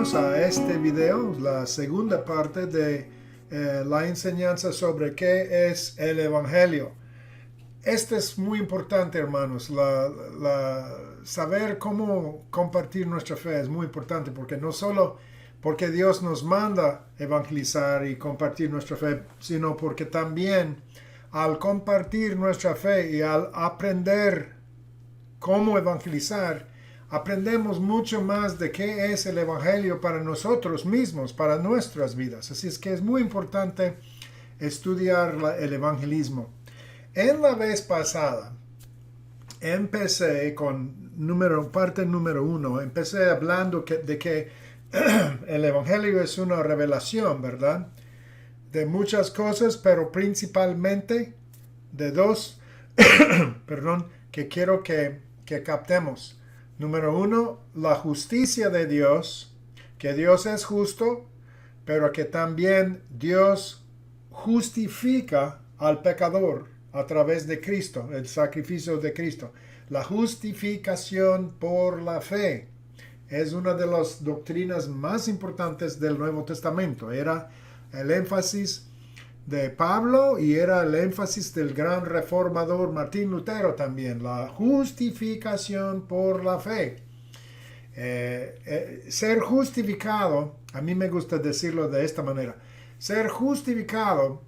Bienvenidos a este video, la segunda parte de la enseñanza sobre qué es el Evangelio. Esto es muy importante, hermanos. Saber cómo compartir nuestra fe es muy importante, porque no solo porque Dios nos manda evangelizar y compartir nuestra fe, sino porque también al compartir nuestra fe y al aprender cómo evangelizar, aprendemos mucho más de qué es el Evangelio para nosotros mismos, para nuestras vidas. Así es que es muy importante estudiar el evangelismo. En la vez pasada, empecé con parte número 1. Empecé hablando de que el Evangelio es una revelación, ¿verdad? De muchas cosas, pero principalmente de dos, que quiero que captemos. Número 1, la justicia de Dios, que Dios es justo, pero que también Dios justifica al pecador a través de Cristo, el sacrificio de Cristo. La justificación por la fe es una de las doctrinas más importantes del Nuevo Testamento. Era el énfasis de Pablo y era el énfasis del gran reformador Martín Lutero también, la justificación por la fe. Ser justificado, a mí me gusta decirlo de esta manera, ser justificado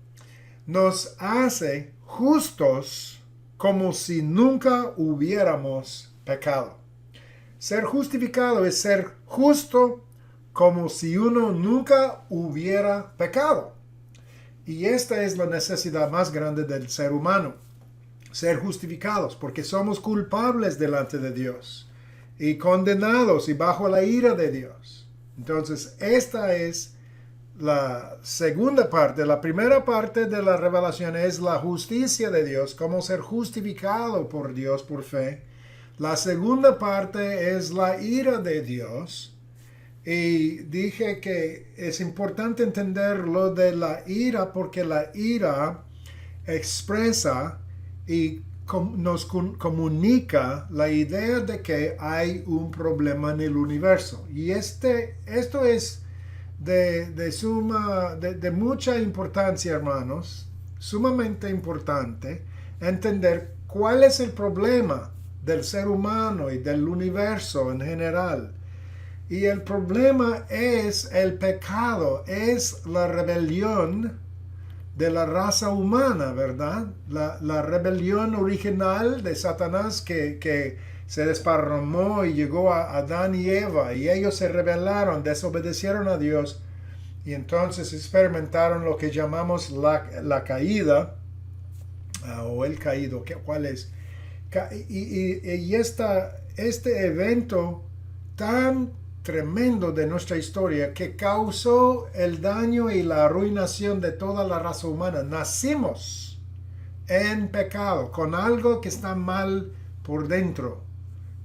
nos hace justos como si nunca hubiéramos pecado. Ser justificado es ser justo como si uno nunca hubiera pecado. Y esta es la necesidad más grande del ser humano, ser justificados, porque somos culpables delante de Dios y condenados y bajo la ira de Dios. Entonces, esta es la segunda parte. La primera parte de la revelación es la justicia de Dios, cómo ser justificado por Dios por fe. La segunda parte es la ira de Dios. Y dije que es importante entender lo de la ira porque la ira expresa y nos comunica la idea de que hay un problema en el universo. Y esto es de mucha importancia, hermanos, sumamente importante entender cuál es el problema del ser humano y del universo en general. Y el problema es el pecado, es la rebelión de la raza humana, ¿verdad? La rebelión original de Satanás que se desparramó y llegó a Adán y Eva, y ellos se rebelaron, desobedecieron a Dios, y entonces experimentaron lo que llamamos la caída, o el caído, ¿cuál es? Y este evento tan tremendo de nuestra historia que causó el daño y la arruinación de toda la raza humana. Nacimos en pecado, con algo que está mal por dentro.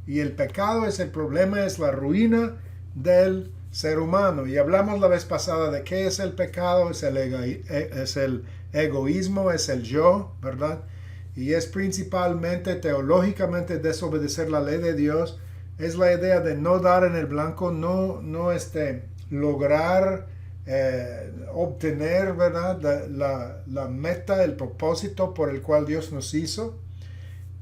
Y el pecado es el problema, es la ruina del ser humano. Y hablamos la vez pasada de qué es el pecado, es el egoísmo, es el yo, ¿verdad? Y es principalmente teológicamente desobedecer la ley de Dios. Es la idea de no dar en el blanco, no lograr obtener, ¿verdad? la meta, el propósito por el cual Dios nos hizo.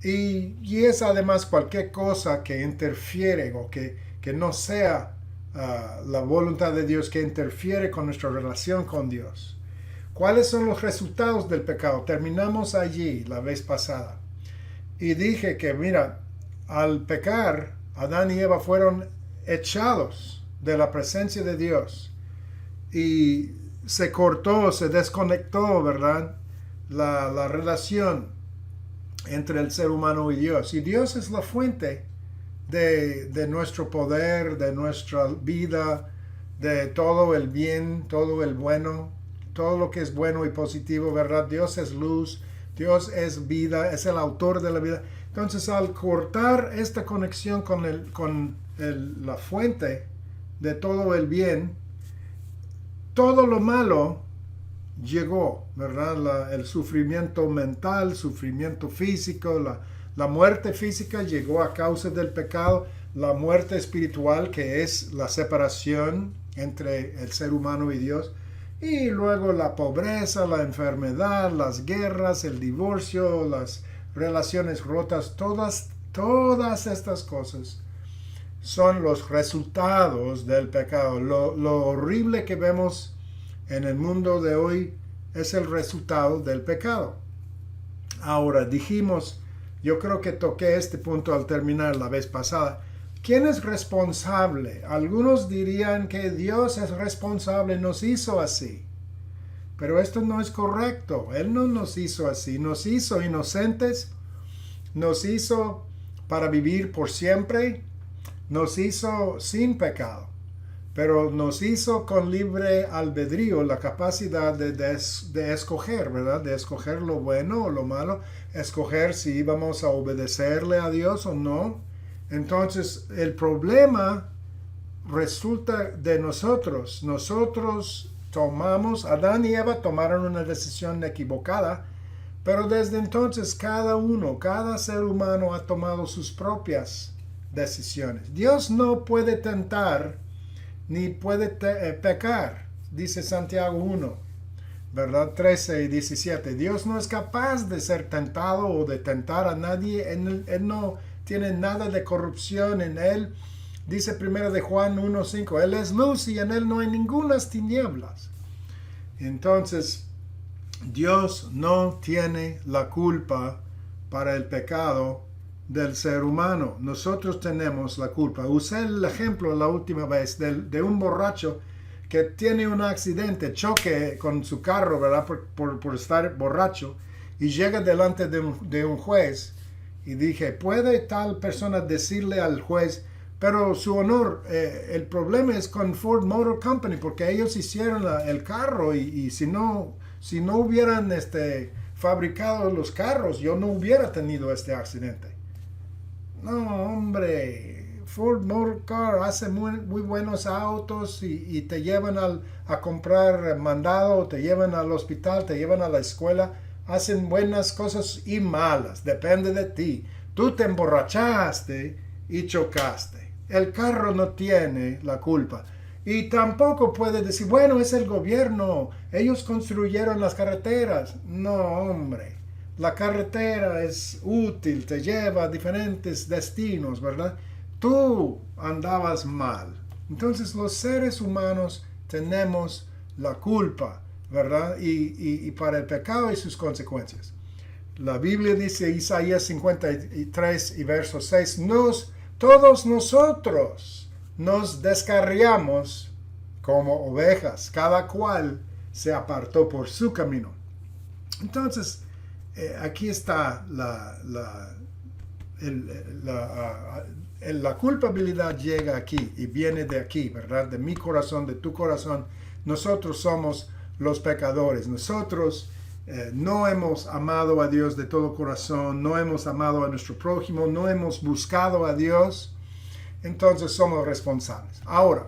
Y es además cualquier cosa que interfiere o que no sea la voluntad de Dios, que interfiere con nuestra relación con Dios. ¿Cuáles son los resultados del pecado? Terminamos allí la vez pasada. Y dije que, mira, al pecar, Adán y Eva fueron echados de la presencia de Dios y se cortó, se desconectó, ¿verdad? La relación entre el ser humano y Dios. Y Dios es la fuente de nuestro poder, de nuestra vida, de todo el bien, todo el bueno, todo lo que es bueno y positivo, ¿verdad? Dios es luz, Dios es vida, es el autor de la vida. Entonces, al cortar esta conexión con la fuente de todo el bien, todo lo malo llegó, ¿verdad? El sufrimiento mental, sufrimiento físico, la muerte física llegó a causa del pecado, la muerte espiritual, que es la separación entre el ser humano y Dios. Y luego la pobreza, la enfermedad, las guerras, el divorcio, las relaciones rotas, todas estas cosas son los resultados del pecado. Lo horrible que vemos en el mundo de hoy es el resultado del pecado. Ahora, dijimos, yo creo que toqué este punto al terminar la vez pasada. ¿Quién es responsable? Algunos dirían que Dios es responsable, nos hizo así. Pero esto no es correcto. Él no nos hizo así. Nos hizo inocentes. Nos hizo para vivir por siempre. Nos hizo sin pecado. Pero nos hizo con libre albedrío, la capacidad de escoger, ¿verdad? De escoger lo bueno o lo malo. Escoger si íbamos a obedecerle a Dios o no. Entonces, el problema resulta de nosotros. Nosotros tomamos, Adán y Eva tomaron una decisión equivocada, pero desde entonces cada ser humano ha tomado sus propias decisiones. Dios no puede tentar ni puede pecar, dice Santiago 1, ¿verdad? 13 y 17. Dios no es capaz de ser tentado o de tentar a nadie. Él no tiene nada de corrupción en él. Dice 1 de Juan 1:5, Él es luz y en Él no hay ningunas tinieblas. Entonces, Dios no tiene la culpa para el pecado del ser humano. Nosotros tenemos la culpa. Usé el ejemplo la última vez de un borracho que tiene un accidente, choque con su carro, ¿verdad? Por estar borracho, y llega delante de un juez. Y dije, ¿puede tal persona decirle al juez, pero su honor, el problema es con Ford Motor Company, porque ellos hicieron el carro y si no hubieran fabricado los carros, yo no hubiera tenido este accidente? No, hombre, Ford Motor Car hace muy buenos autos y te llevan a comprar mandado, te llevan al hospital, te llevan a la escuela. Hacen buenas cosas y malas, depende de ti. Tú te emborrachaste y chocaste. El carro no tiene la culpa. Y tampoco puede decir, bueno, es el gobierno, ellos construyeron las carreteras. No, hombre, la carretera es útil, te lleva a diferentes destinos, ¿verdad? Tú andabas mal. Entonces los seres humanos tenemos la culpa, ¿verdad? Y para el pecado y sus consecuencias. La Biblia dice, Isaías 53 y verso 6, todos nosotros nos descarriamos como ovejas, cada cual se apartó por su camino. Entonces, aquí está la culpabilidad llega aquí y viene de aquí, ¿verdad? De mi corazón, de tu corazón. Nosotros somos los pecadores. Nosotros no hemos amado a Dios de todo corazón, no hemos amado a nuestro prójimo, no hemos buscado a Dios. Entonces somos responsables. Ahora,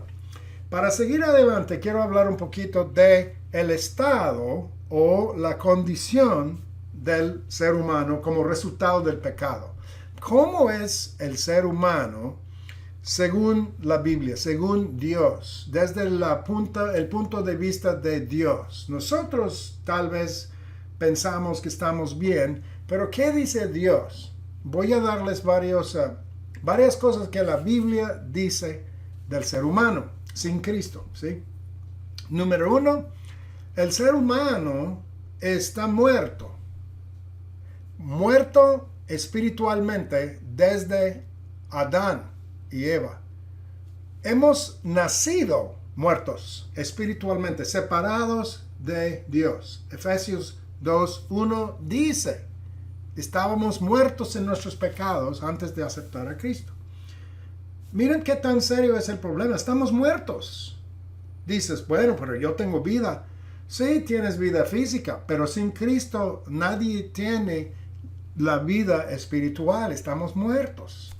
para seguir adelante, quiero hablar un poquito de el estado o la condición del ser humano como resultado del pecado. ¿Cómo es el ser humano según la Biblia, según Dios, desde el punto de vista de Dios? Nosotros tal vez pensamos que estamos bien, pero ¿qué dice Dios? Voy a darles varias cosas que la Biblia dice del ser humano sin Cristo, ¿sí? Número 1, el ser humano está muerto espiritualmente desde Adán y Eva. Hemos nacido muertos espiritualmente, separados de Dios. Efesios 2:1 dice, estábamos muertos en nuestros pecados antes de aceptar a Cristo. Miren qué tan serio es el problema. Estamos muertos. Dices, bueno, pero yo tengo vida. Sí, tienes vida física, pero sin Cristo nadie tiene la vida espiritual. Estamos muertos.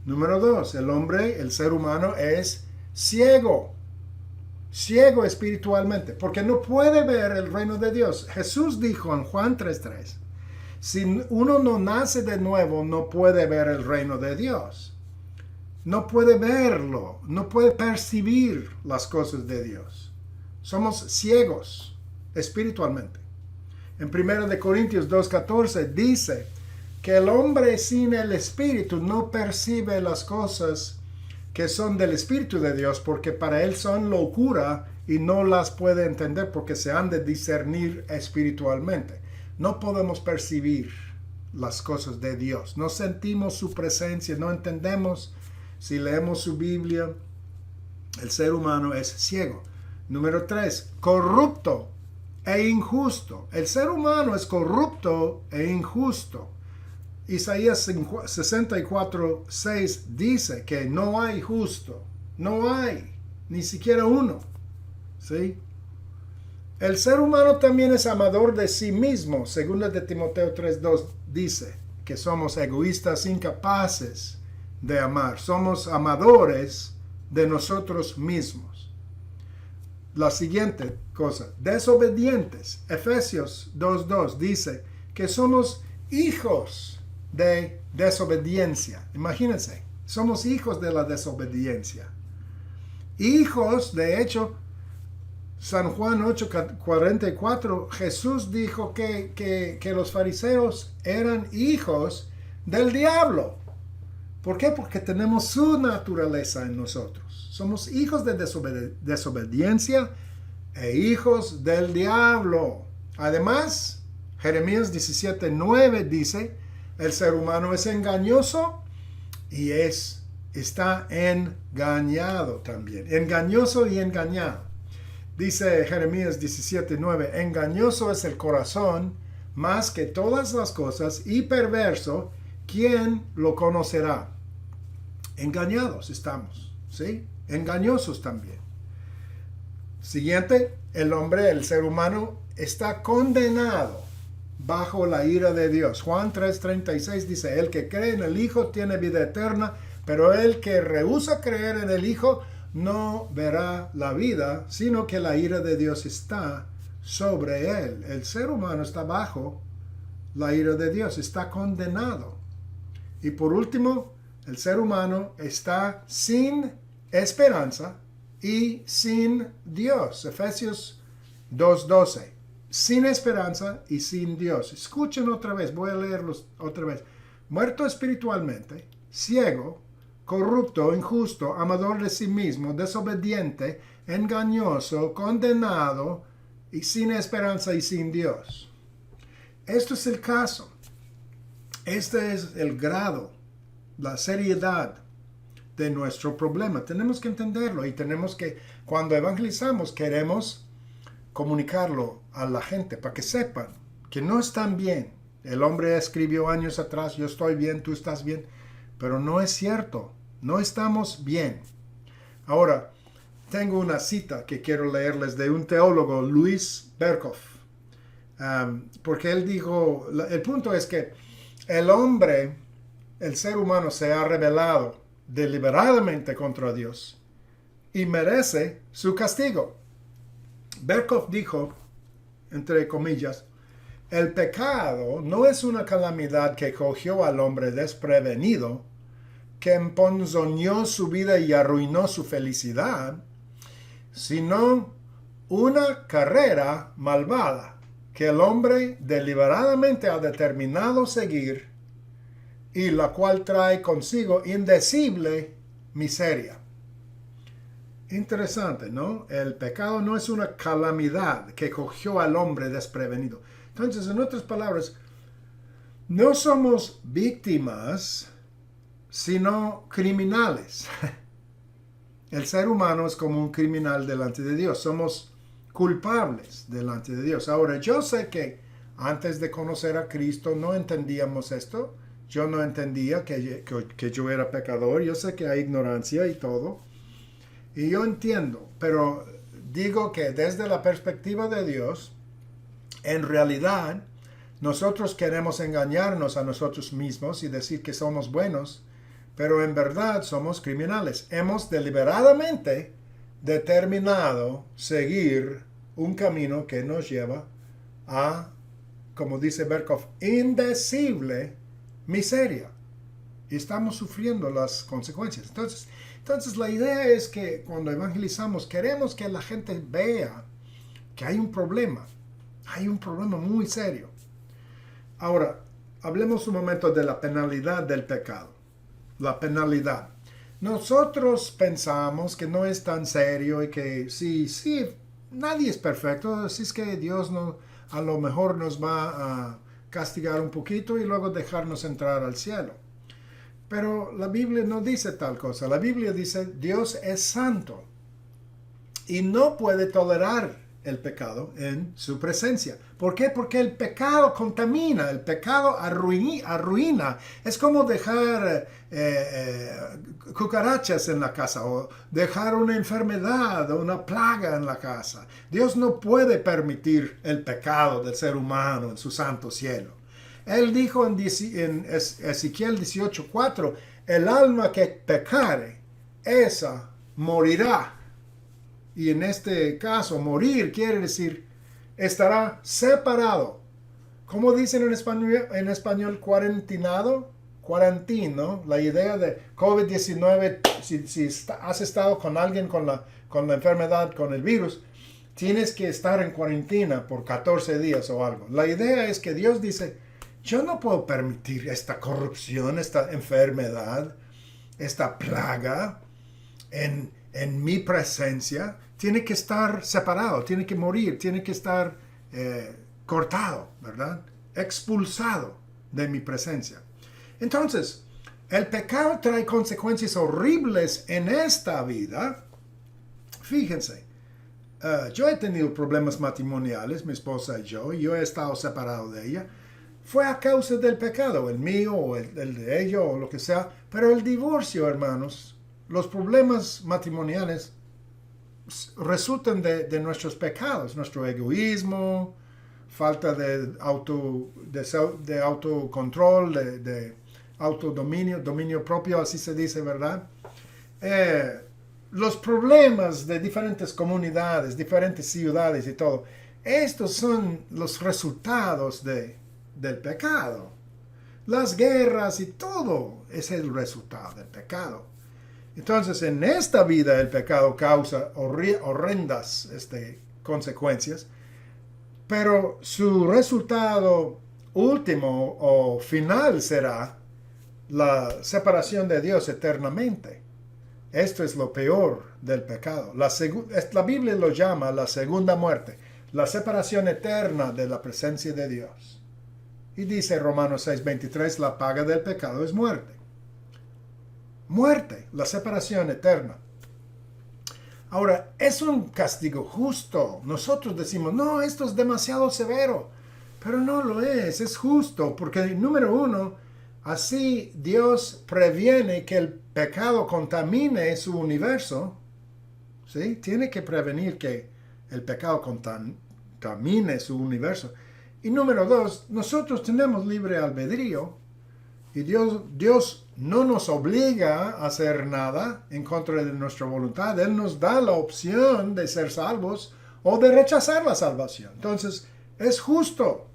Número 2, el ser humano es ciego espiritualmente, porque no puede ver el reino de Dios. Jesús dijo en Juan 3:3, si uno no nace de nuevo, no puede ver el reino de Dios. no puede verlo, no puede percibir las cosas de Dios. Somos ciegos espiritualmente. En 1 Corintios 2:14 dice que el hombre sin el Espíritu no percibe las cosas que son del Espíritu de Dios, porque para él son locura y no las puede entender porque se han de discernir espiritualmente. No podemos percibir las cosas de Dios, no sentimos su presencia, no entendemos. Si leemos su Biblia, el ser humano es ciego. Número 3, corrupto e injusto. El ser humano es corrupto e injusto. Isaías 64:6 dice que no hay justo, no hay, ni siquiera uno. ¿Sí? El ser humano también es amador de sí mismo. Segunda de Timoteo 3:2 dice que somos egoístas, incapaces de amar. Somos amadores de nosotros mismos. La siguiente cosa, desobedientes. Efesios 2:2 dice que somos hijos de desobediencia. Imagínense, somos hijos de la desobediencia. Hijos, de hecho, San Juan 8:44, Jesús dijo que los fariseos eran hijos del diablo. ¿Por qué? Porque tenemos su naturaleza en nosotros. Somos hijos de desobediencia e hijos del diablo. Además, Jeremías 17:9 dice, el ser humano es engañoso y está engañado también. Engañoso y engañado. Dice Jeremías 17:9, engañoso es el corazón más que todas las cosas y perverso, ¿quién lo conocerá? Engañados estamos, ¿sí? Engañosos también. Siguiente, el ser humano está condenado bajo la ira de Dios. Juan 3:36 dice, el que cree en el Hijo tiene vida eterna, pero el que rehúsa creer en el Hijo no verá la vida, sino que la ira de Dios está sobre él. El ser humano está bajo la ira de Dios, está condenado. Y por último, el ser humano está sin esperanza y sin Dios. Efesios 2:12. Sin esperanza y sin Dios. Escuchen otra vez, voy a leerlos otra vez. Muerto espiritualmente, ciego, corrupto, injusto, amador de sí mismo, desobediente, engañoso, condenado y sin esperanza y sin Dios. Esto es el caso. Este es el grado, la seriedad de nuestro problema. Tenemos que entenderlo y tenemos que, cuando evangelizamos, queremos comunicarlo a la gente para que sepan que no están bien. El hombre escribió años atrás, yo estoy bien, tú estás bien, pero no es cierto, no estamos bien. Ahora, tengo una cita que quiero leerles de un teólogo, Luis Berkhoff, porque él dijo, el punto es que el hombre, el ser humano se ha rebelado deliberadamente contra Dios y merece su castigo. Berkhoff dijo, entre comillas, el pecado no es una calamidad que cogió al hombre desprevenido, que emponzoñó su vida y arruinó su felicidad, sino una carrera malvada que el hombre deliberadamente ha determinado seguir y la cual trae consigo indecible miseria. Interesante, ¿no? El pecado no es una calamidad que cogió al hombre desprevenido. Entonces, en otras palabras, no somos víctimas, sino criminales. El ser humano es como un criminal delante de Dios. Somos culpables delante de Dios. Ahora, yo sé que antes de conocer a Cristo no entendíamos esto. Yo no entendía que yo era pecador. Yo sé que hay ignorancia y todo. Y yo entiendo, pero digo que desde la perspectiva de Dios, en realidad, nosotros queremos engañarnos a nosotros mismos y decir que somos buenos, pero en verdad somos criminales. Hemos deliberadamente determinado seguir un camino que nos lleva a, como dice Berkhoff, indecible miseria. y estamos sufriendo las consecuencias. Entonces la idea es que cuando evangelizamos queremos que la gente vea que hay un problema muy serio. Ahora, hablemos un momento de la penalidad del pecado. La penalidad. Nosotros pensamos que no es tan serio y que sí, nadie es perfecto, así es que Dios a lo mejor nos va a castigar un poquito y luego dejarnos entrar al cielo. Pero la Biblia no dice tal cosa. La Biblia dice Dios es santo y no puede tolerar el pecado en su presencia. ¿Por qué? Porque el pecado contamina, el pecado arruina. Es como dejar cucarachas en la casa o dejar una enfermedad o una plaga en la casa. Dios no puede permitir el pecado del ser humano en su santo cielo. Él dijo en Ezequiel 18:4, el alma que pecare, esa morirá. Y en este caso, morir quiere decir, estará separado. ¿Cómo dicen en español cuarentino? La idea de COVID-19, si has estado con alguien con la enfermedad, con el virus, tienes que estar en cuarentena por 14 días o algo. La idea es que Dios dice, yo no puedo permitir esta corrupción, esta enfermedad, esta plaga en mi presencia. Tiene que estar separado, tiene que morir, tiene que estar cortado, ¿verdad? Expulsado de mi presencia. Entonces, el pecado trae consecuencias horribles en esta vida. Fíjense, yo he tenido problemas matrimoniales, mi esposa y yo he estado separado de ella. Fue a causa del pecado, el mío o el de ella o lo que sea. Pero el divorcio, hermanos, los problemas matrimoniales resultan de nuestros pecados, nuestro egoísmo, falta de autocontrol, de autodominio, dominio propio, así se dice, ¿verdad? Los problemas de diferentes comunidades, diferentes ciudades y todo, estos son los resultados del pecado. Las guerras y todo es el resultado del pecado. Entonces, en esta vida el pecado causa horrendas consecuencias, pero su resultado último o final será la separación de Dios eternamente. Esto es lo peor del pecado. La Biblia lo llama la segunda muerte, la separación eterna de la presencia de Dios. Y dice Romanos 6:23, la paga del pecado es muerte. Muerte, la separación eterna. Ahora, es un castigo justo. Nosotros decimos, no, esto es demasiado severo. Pero no lo es justo. Porque, número uno, así Dios previene que el pecado contamine su universo. ¿Sí? Tiene que prevenir que el pecado contamine su universo. Y número dos, nosotros tenemos libre albedrío. Y Dios no nos obliga a hacer nada en contra de nuestra voluntad. Él nos da la opción de ser salvos o de rechazar la salvación. Entonces, es justo.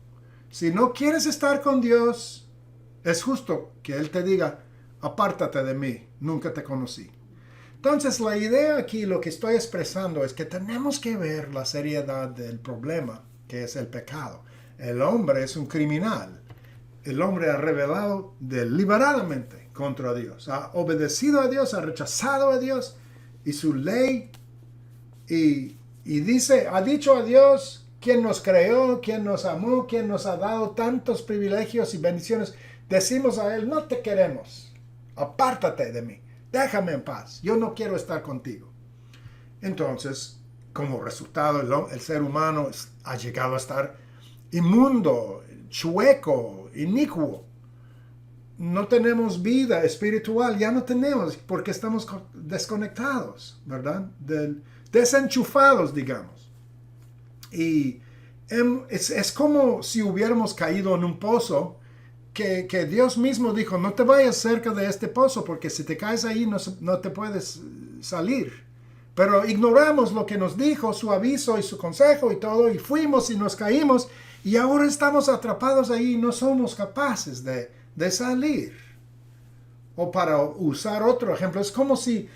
Si no quieres estar con Dios, es justo que Él te diga, apártate de mí, nunca te conocí. Entonces, la idea aquí, lo que estoy expresando es que tenemos que ver la seriedad del problema, que es el pecado. El hombre es un criminal. El hombre ha rebelado deliberadamente contra Dios. Ha obedecido a Dios, ha rechazado a Dios y su ley. Y ha dicho a Dios, quien nos creó, quien nos amó, quien nos ha dado tantos privilegios y bendiciones. Decimos a Él, no te queremos. Apártate de mí. Déjame en paz. Yo no quiero estar contigo. Entonces, como resultado, el ser humano ha llegado a estar inmundo, chueco, inicuo. No tenemos vida espiritual, ya no tenemos, porque estamos desconectados, ¿verdad? Desenchufados, digamos. Y es como si hubiéramos caído en un pozo que Dios mismo dijo, no te vayas cerca de este pozo, porque si te caes ahí no te puedes salir. Pero ignoramos lo que nos dijo, su aviso y su consejo y todo, y fuimos y nos caímos, y ahora estamos atrapados ahí y no somos capaces de salir. O para usar otro ejemplo, es como si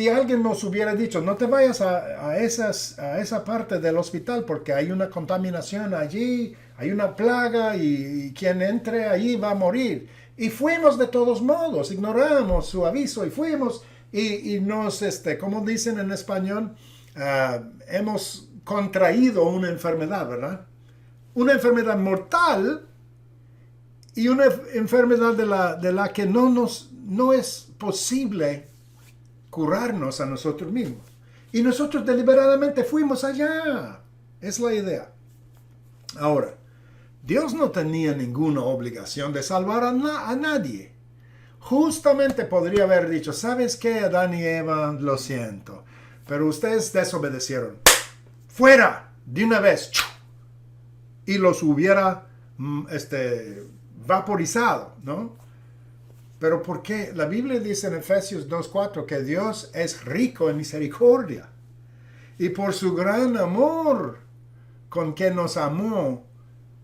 alguien nos hubiera dicho, no te vayas a esa parte del hospital porque hay una contaminación allí, hay una plaga y quien entre allí va a morir. Y fuimos de todos modos, ignoramos su aviso y fuimos y nos, como dicen en español, hemos contraído una enfermedad, ¿verdad? Una enfermedad mortal y una enfermedad de la que no es posible curarnos a nosotros mismos. Y nosotros deliberadamente fuimos allá. Es la idea. Ahora, Dios no tenía ninguna obligación de salvar a nadie. Justamente podría haber dicho, ¿sabes qué, Adán y Eva? Lo siento, pero ustedes desobedecieron. ¡Fuera! De una vez. Y los hubiera vaporizado, ¿no? Pero ¿por qué? La Biblia dice en Efesios 2:4 que Dios es rico en misericordia. Y por su gran amor con que nos amó,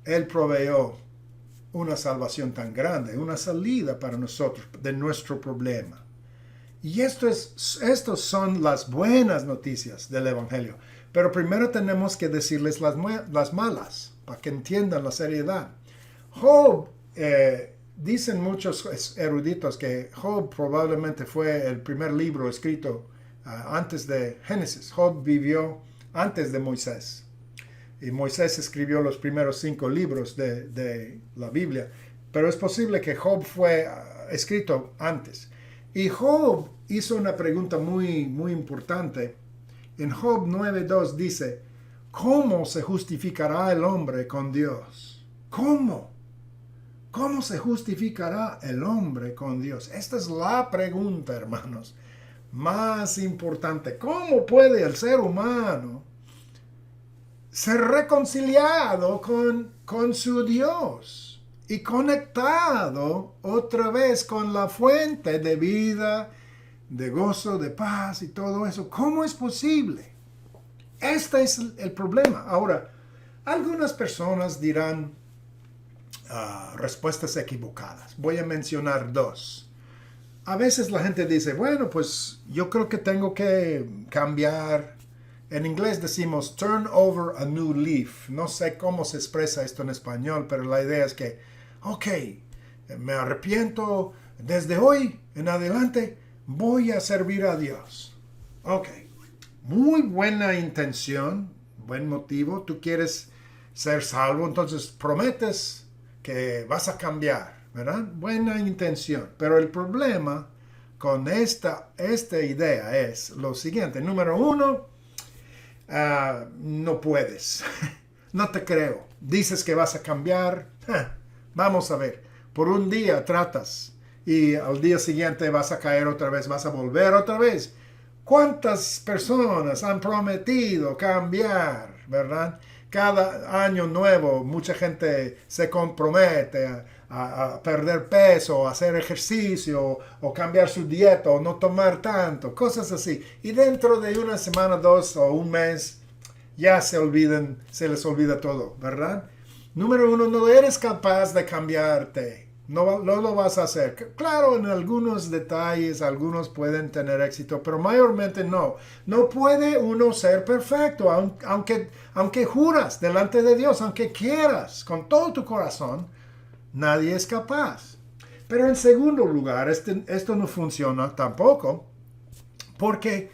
Él proveyó una salvación tan grande, una salida para nosotros de nuestro problema. Y estos son las buenas noticias del Evangelio. Pero primero tenemos que decirles las malas, para que entiendan la seriedad. Job, dicen muchos eruditos que Job probablemente fue el primer libro escrito antes de Génesis. Job vivió antes de Moisés. Y Moisés escribió los primeros 5 libros de la Biblia. Pero es posible que Job fue escrito antes. Y Job hizo una pregunta muy, muy importante. En Job 9:2 dice, ¿cómo se justificará el hombre con Dios? ¿Cómo? ¿Cómo se justificará el hombre con Dios? Esta es la pregunta, hermanos, más importante. ¿Cómo puede el ser humano ser reconciliado con su Dios y conectado otra vez con la fuente de vida, de gozo, de paz y todo eso? ¿Cómo es posible? Este es el problema. Ahora, algunas personas dirán respuestas equivocadas. Voy a mencionar 2. A veces la gente dice, bueno, pues yo creo que tengo que cambiar. En inglés decimos turn over a new leaf. No sé cómo se expresa esto en español, pero la idea es que, ok, me arrepiento, desde hoy en adelante voy a servir a Dios. Ok, muy buena intención, buen motivo. Tú quieres ser salvo, entonces prometes que vas a cambiar, ¿verdad? Buena intención. Pero el problema con esta idea es lo siguiente. Número 1, no puedes. No te creo. Dices que vas a cambiar. Vamos a ver. Por un día tratas y al día siguiente vas a caer otra vez, vas a volver otra vez. ¿Cuántas personas han prometido cambiar, verdad? Cada año nuevo mucha gente se compromete a perder peso, a hacer ejercicio, o cambiar su dieta, o no tomar tanto, cosas así. Y dentro de una semana, 2 o un mes, ya se les olvida todo, ¿verdad? Número 1, no eres capaz de cambiarte. No lo vas a hacer. Claro, en algunos detalles, algunos pueden tener éxito, pero mayormente no. No puede uno ser perfecto, aunque juras delante de Dios, aunque quieras con todo tu corazón, nadie es capaz. Pero en segundo lugar, esto no funciona tampoco, porque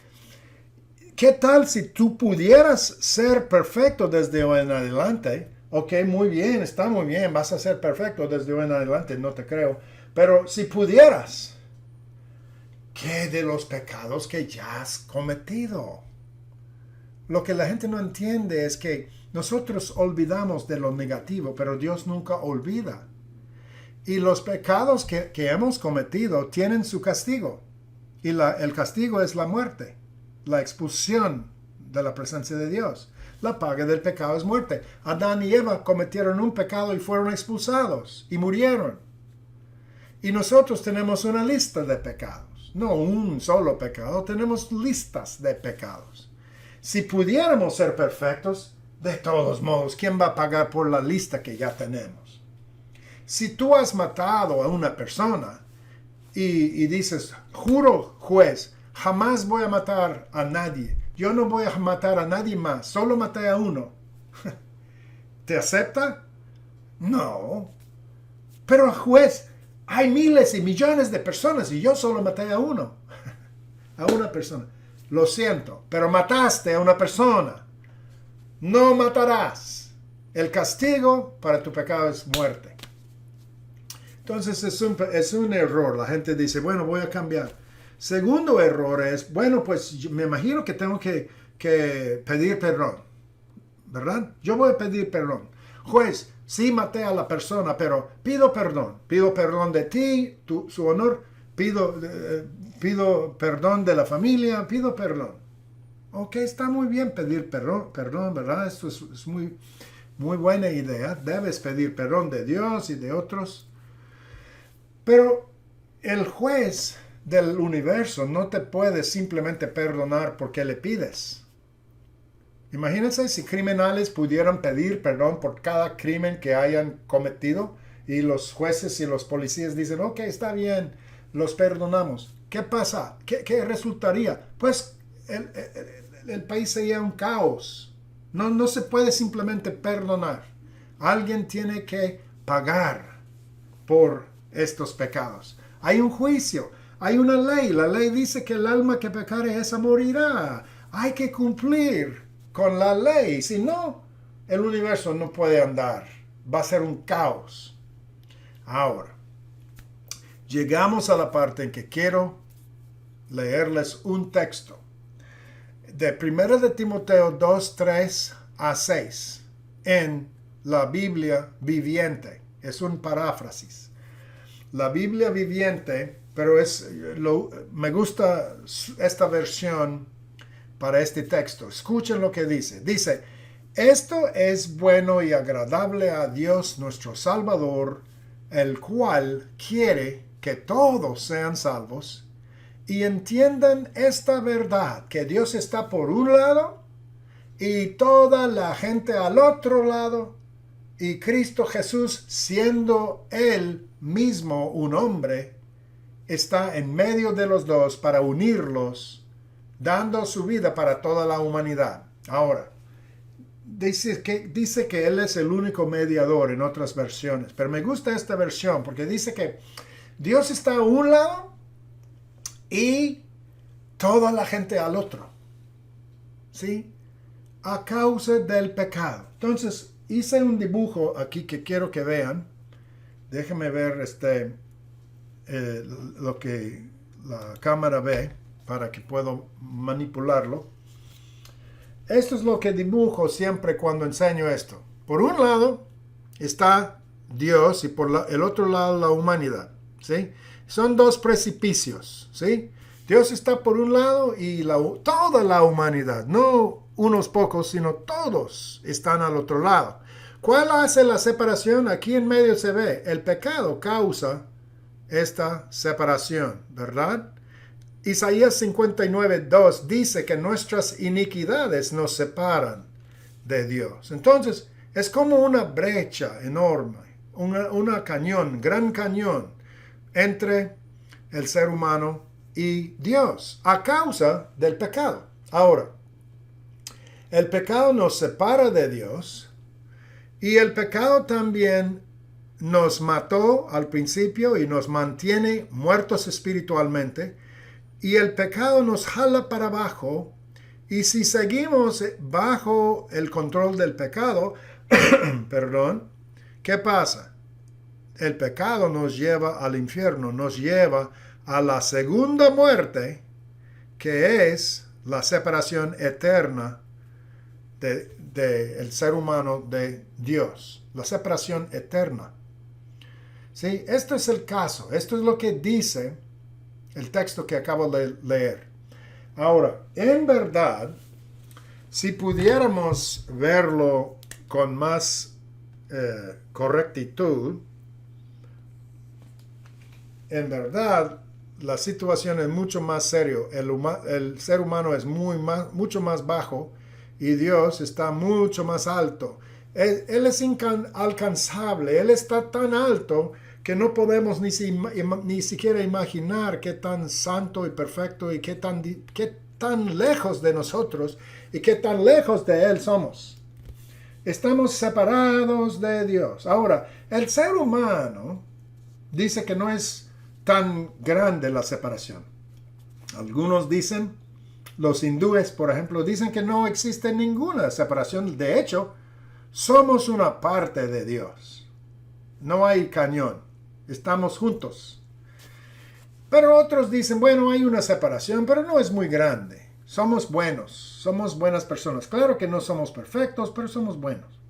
¿qué tal si tú pudieras ser perfecto desde hoy en adelante? Ok, muy bien, está muy bien, vas a ser perfecto desde hoy en adelante, no te creo. Pero si pudieras, ¿qué de los pecados que ya has cometido? Lo que la gente no entiende es que nosotros olvidamos de lo negativo, pero Dios nunca olvida. Y los pecados que hemos cometido tienen su castigo. Y el castigo es la muerte, la expulsión de la presencia de Dios. La paga del pecado es muerte. Adán y Eva cometieron un pecado y fueron expulsados y murieron. Y nosotros tenemos una lista de pecados. No un solo pecado, tenemos listas de pecados. Si pudiéramos ser perfectos, de todos modos, ¿quién va a pagar por la lista que ya tenemos? Si tú has matado a una persona y dices, juro, juez, jamás voy a matar a nadie. Yo no voy a matar a nadie más, solo maté a uno. ¿Te acepta? No. Pero juez, hay miles y millones de personas y yo solo maté a uno. A una persona. Lo siento, pero mataste a una persona. No matarás. El castigo para tu pecado es muerte. Entonces es un error. La gente dice, bueno, voy a cambiar. Segundo error es, bueno, pues me imagino que tengo que pedir perdón. ¿Verdad? Yo voy a pedir perdón. Juez, sí maté a la persona, pero pido perdón. Pido perdón de ti, su honor. Pido perdón de la familia. Pido perdón. Ok, está muy bien pedir perdón, ¿verdad? Esto es muy, muy buena idea. Debes pedir perdón de Dios y de otros. Pero el juez del universo no te puede simplemente perdonar porque le pides. Imagínense si criminales pudieran pedir perdón por cada crimen que hayan cometido y los jueces y los policías dicen, ok, está bien, los perdonamos. ¿Qué pasa? ¿Qué resultaría? Pues el país sería un caos. No se puede simplemente perdonar. Alguien tiene que pagar por estos pecados. Hay un juicio, hay una ley. La ley dice que el alma que pecare esa morirá. Hay que cumplir con la ley. Si no, el universo no puede andar. Va a ser un caos. Ahora, llegamos a la parte en que quiero leerles un texto de 1 de Timoteo 2, 3 a 6 en la Biblia viviente. Es un paráfrasis. La Biblia viviente, pero me gusta esta versión para este texto. Escuchen lo que dice. Dice, esto es bueno y agradable a Dios nuestro Salvador, el cual quiere que todos sean salvos y entiendan esta verdad, que Dios está por un lado y toda la gente al otro lado, y Cristo Jesús, siendo Él mismo un hombre, está en medio de los dos para unirlos, dando su vida para toda la humanidad. Ahora, dice que Él es el único mediador en otras versiones, pero me gusta esta versión porque dice que Dios está a un lado y toda la gente al otro. ¿Sí? A causa del pecado. Entonces, hice un dibujo aquí que quiero que vean. Déjenme ver lo que la cámara ve para que pueda manipularlo. Esto es lo que dibujo siempre cuando enseño esto. Por un lado está Dios y por el otro lado la humanidad. ¿Sí? Son dos precipicios. ¿Sí? Dios está por un lado y toda la humanidad, no unos pocos, sino todos están al otro lado. ¿Cuál hace la separación? Aquí en medio se ve, el pecado causa esta separación, ¿verdad? Isaías 59:2 dice que nuestras iniquidades nos separan de Dios. Entonces, es como una brecha enorme, una cañón, gran cañón entre el ser humano y Dios, a causa del pecado. Ahora, el pecado nos separa de Dios y el pecado también nos mató al principio y nos mantiene muertos espiritualmente, y el pecado nos jala para abajo, y si seguimos bajo el control del pecado, perdón, ¿qué pasa? El pecado nos lleva al infierno, nos lleva a la segunda muerte, que es la separación eterna del ser humano de Dios, la separación eterna. ¿Sí? Esto es el caso, esto es lo que dice el texto que acabo de leer. Ahora, en verdad, si pudiéramos verlo con más correctitud, en verdad, la situación es mucho más serio. El ser humano es mucho más bajo y Dios está mucho más alto. Él es inalcanzable. Él está tan alto que no podemos ni siquiera imaginar qué tan santo y perfecto y qué tan lejos de nosotros y qué tan lejos de Él somos. Estamos separados de Dios. Ahora, el ser humano dice que no es tan grande la separación. Algunos dicen, los hindúes, por ejemplo, dicen que no existe ninguna separación. De hecho, somos una parte de Dios. No hay cañón. Estamos juntos. Pero otros dicen, bueno, hay una separación, pero no es muy grande. Somos buenos, somos buenas personas. Claro que no somos perfectos, pero somos buenos.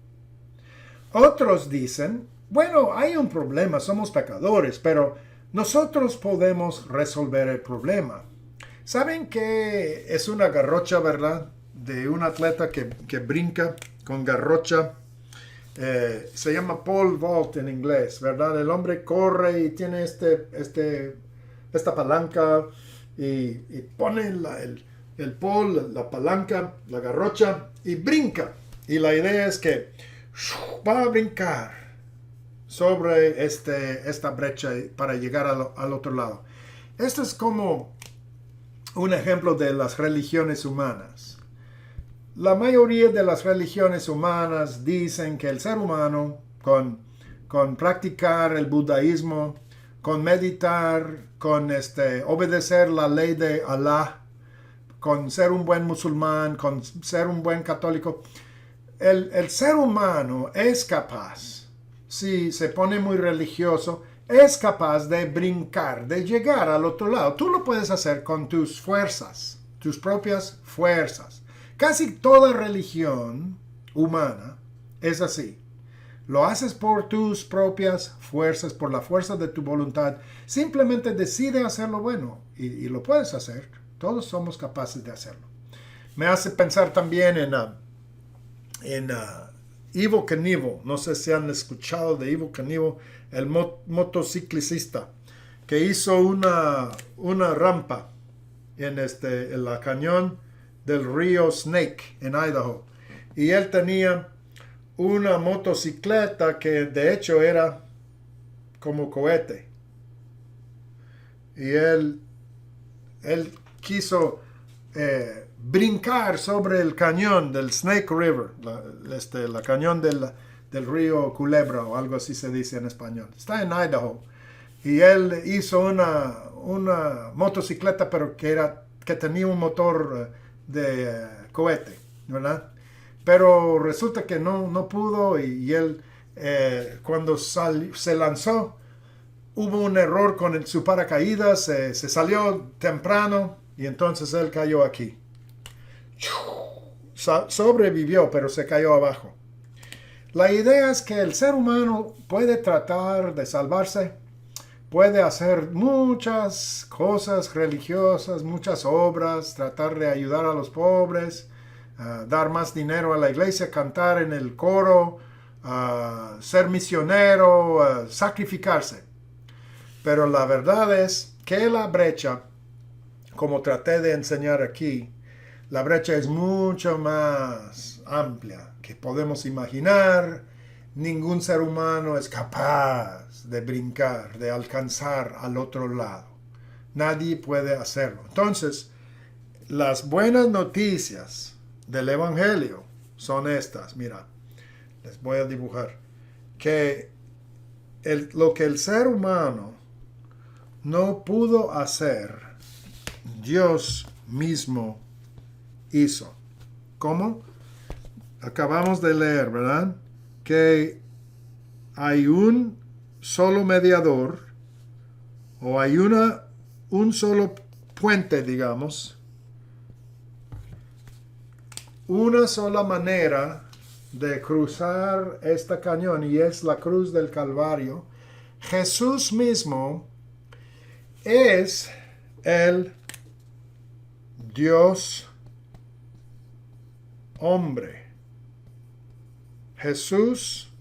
Otros dicen, bueno, hay un problema, somos pecadores, pero nosotros podemos resolver el problema. ¿Saben que es una garrocha, verdad? De un atleta que brinca con garrocha. Se llama pole vault en inglés, ¿verdad? El hombre corre y tiene esta palanca y pone el pole, la palanca, la garrocha y brinca. Y la idea es que va a brincar sobre esta brecha para llegar al otro lado. Esto es como un ejemplo de las religiones humanas. La mayoría de las religiones humanas dicen que el ser humano, con practicar el budaísmo, con meditar, con obedecer la ley de Allah, con ser un buen musulmán, con ser un buen católico, el ser humano es capaz, si se pone muy religioso, es capaz de brincar, de llegar al otro lado. Tú lo puedes hacer con tus fuerzas, tus propias fuerzas. Casi toda religión humana es así. Lo haces por tus propias fuerzas, por la fuerza de tu voluntad. Simplemente decide hacer lo bueno y lo puedes hacer. Todos somos capaces de hacerlo. Me hace pensar también en Evel Knievel. No sé si han escuchado de Evel Knievel, el motociclista que hizo una rampa en la cañón del río Snake en Idaho. Y él tenía una motocicleta que de hecho era como cohete. Y él quiso brincar sobre el cañón del Snake River, la cañón del río Culebra o algo así se dice en español. Está en Idaho. Y él hizo una motocicleta pero que tenía un motor de cohete, ¿verdad? Pero resulta que no pudo y él cuando se lanzó hubo un error con su paracaídas, se salió temprano y entonces él cayó aquí. Sobrevivió, pero se cayó abajo. La idea es que el ser humano puede tratar de salvarse, puede hacer muchas cosas religiosas, muchas obras, tratar de ayudar a los pobres, dar más dinero a la iglesia, cantar en el coro, ser misionero, sacrificarse. Pero la verdad es que la brecha, como traté de enseñar aquí, la brecha es mucho más amplia que podemos imaginar. Ningún ser humano es capaz de brincar, de alcanzar al otro lado. Nadie puede hacerlo. Entonces, las buenas noticias del Evangelio son estas. Mira, les voy a dibujar. Que lo que el ser humano no pudo hacer, Dios mismo hizo. ¿Cómo? Acabamos de leer, ¿verdad? Que hay un solo mediador o hay un solo puente, digamos, una sola manera de cruzar este cañón y es la cruz del Calvario. Jesús mismo es el Dios hombre. Jesús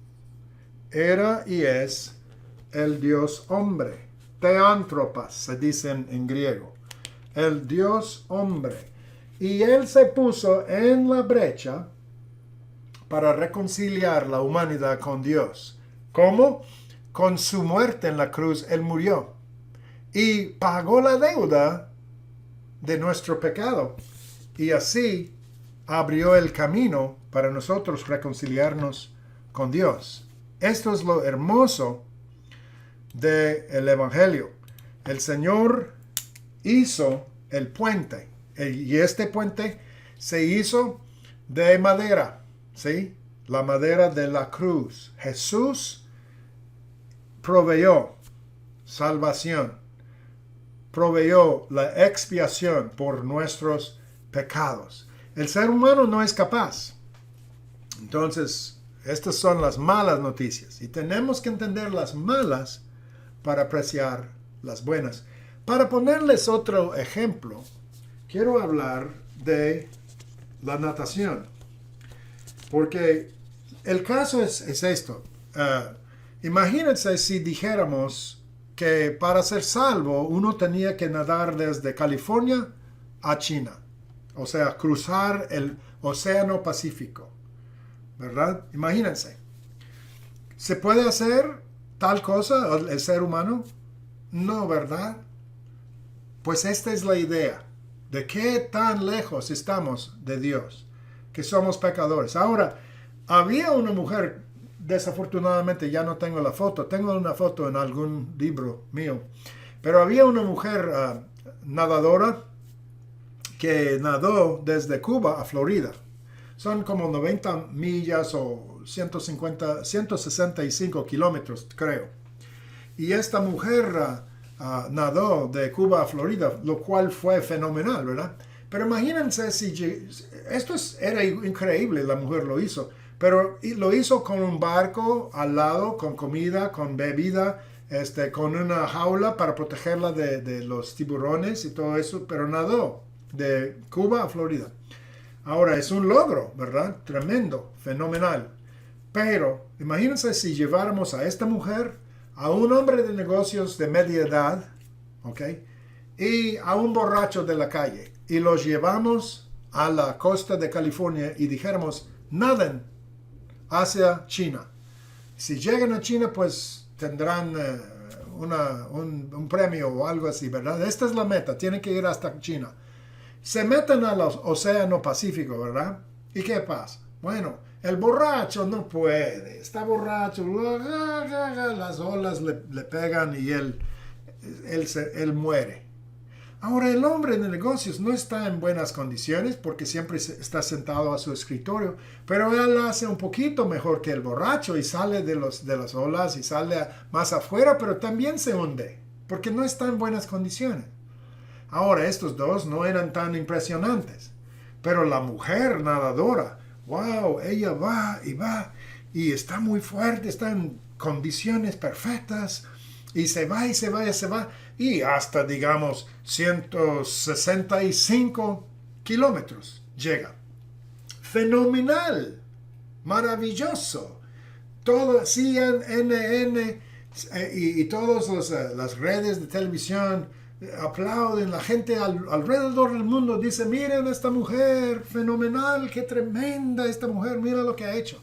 era y es el Dios hombre. Theanthropos se dice en griego. El Dios hombre. Y él se puso en la brecha para reconciliar la humanidad con Dios. ¿Cómo? con su muerte en la cruz, Él murió y pagó la deuda de nuestro pecado. Y así abrió el camino para nosotros reconciliarnos con Dios. Esto es lo hermoso del Evangelio. El Señor hizo el puente. Y este puente se hizo de madera, ¿sí? La madera de la cruz. Jesús proveyó salvación, proveyó la expiación por nuestros pecados. El ser humano no es capaz. Entonces, estas son las malas noticias. Y tenemos que entender las malas para apreciar las buenas. Para ponerles otro ejemplo, quiero hablar de la natación. Porque el caso es esto. Imagínense si dijéramos que para ser salvo uno tenía que nadar desde California a China. O sea, cruzar el Océano Pacífico. ¿Verdad? Imagínense. ¿Se puede hacer tal cosa el ser humano? No, ¿verdad? Pues esta es la idea. ¿De qué tan lejos estamos de Dios? Que somos pecadores. Ahora, había una mujer, desafortunadamente ya no tengo la foto, tengo una foto en algún libro mío, pero había una mujer nadadora que nadó desde Cuba a Florida. Son como 90 millas o 165 kilómetros, creo. Y esta mujer nadó de Cuba a Florida, lo cual fue fenomenal, ¿verdad? Pero imagínense si era increíble, la mujer lo hizo, pero lo hizo con un barco al lado, con comida, con bebida, con una jaula para protegerla de los tiburones y todo eso, pero nadó de Cuba a Florida. Ahora, es un logro, ¿verdad? Tremendo, fenomenal. Pero imagínense si lleváramos a esta mujer, a un hombre de negocios de media edad, ¿ok? Y a un borracho de la calle, y los llevamos a la costa de California y dijéramos, naden hacia China. Si llegan a China, pues tendrán un premio o algo así, ¿verdad? Esta es la meta, tienen que ir hasta China. Se meten al Océano Pacífico, ¿verdad? ¿Y qué pasa? Bueno, el borracho no puede, está borracho, las olas le pegan y él muere. Ahora, el hombre de negocios no está en buenas condiciones porque siempre está sentado a su escritorio, pero él hace un poquito mejor que el borracho y sale de las olas y sale más afuera, pero también se hunde porque no está en buenas condiciones. Ahora, estos dos no eran tan impresionantes, pero la mujer nadadora, wow, ella va y está muy fuerte, está en condiciones perfectas y se va y se va y se va y hasta, digamos, 165 kilómetros llega. Fenomenal, maravilloso. Todo CNN y todas las redes de televisión aplauden, la gente alrededor del mundo dice, miren esta mujer, fenomenal, qué tremenda esta mujer, mira lo que ha hecho.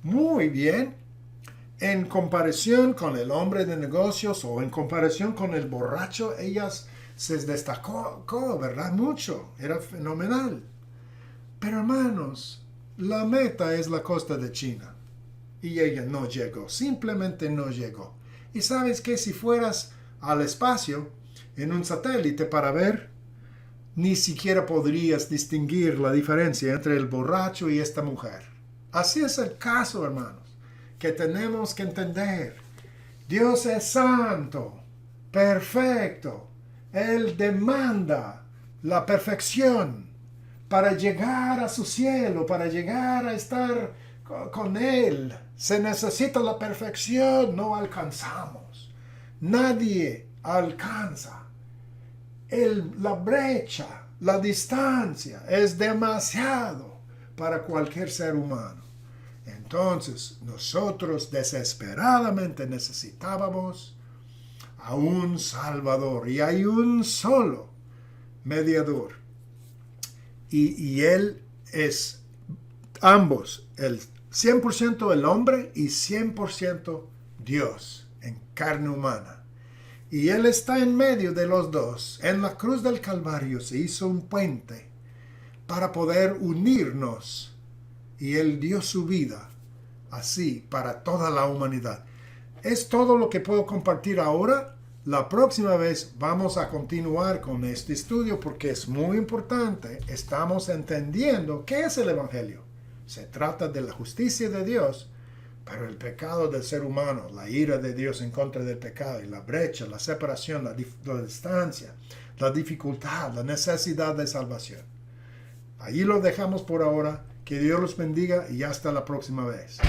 Muy bien, en comparación con el hombre de negocios o en comparación con el borracho, ella se destacó, ¿verdad? Mucho, era fenomenal. Pero hermanos, la meta es la costa de China y ella no llegó, simplemente no llegó. Y sabes que si fueras al espacio, en un satélite para ver, ni siquiera podrías distinguir la diferencia entre el borracho y esta mujer. Así es el caso, hermanos, que tenemos que entender. Dios es santo, perfecto. Él demanda la perfección para llegar a su cielo, para llegar a estar con Él. Se necesita la perfección, no alcanzamos. Nadie alcanza. La brecha, la distancia es demasiado para cualquier ser humano. Entonces, nosotros desesperadamente necesitábamos a un Salvador y hay un solo mediador. Y Él es ambos, el 100% el hombre y 100% Dios. en carne humana. Y Él está en medio de los dos. En la cruz del Calvario se hizo un puente para poder unirnos. Y Él dio su vida así para toda la humanidad. Es todo lo que puedo compartir ahora. La próxima vez vamos a continuar con este estudio porque es muy importante. Estamos entendiendo qué es el Evangelio. Se trata de la justicia de Dios, pero el pecado del ser humano, la ira de Dios en contra del pecado y la brecha, la separación, la distancia, la dificultad, la necesidad de salvación. Allí lo dejamos por ahora. Que Dios los bendiga y hasta la próxima vez.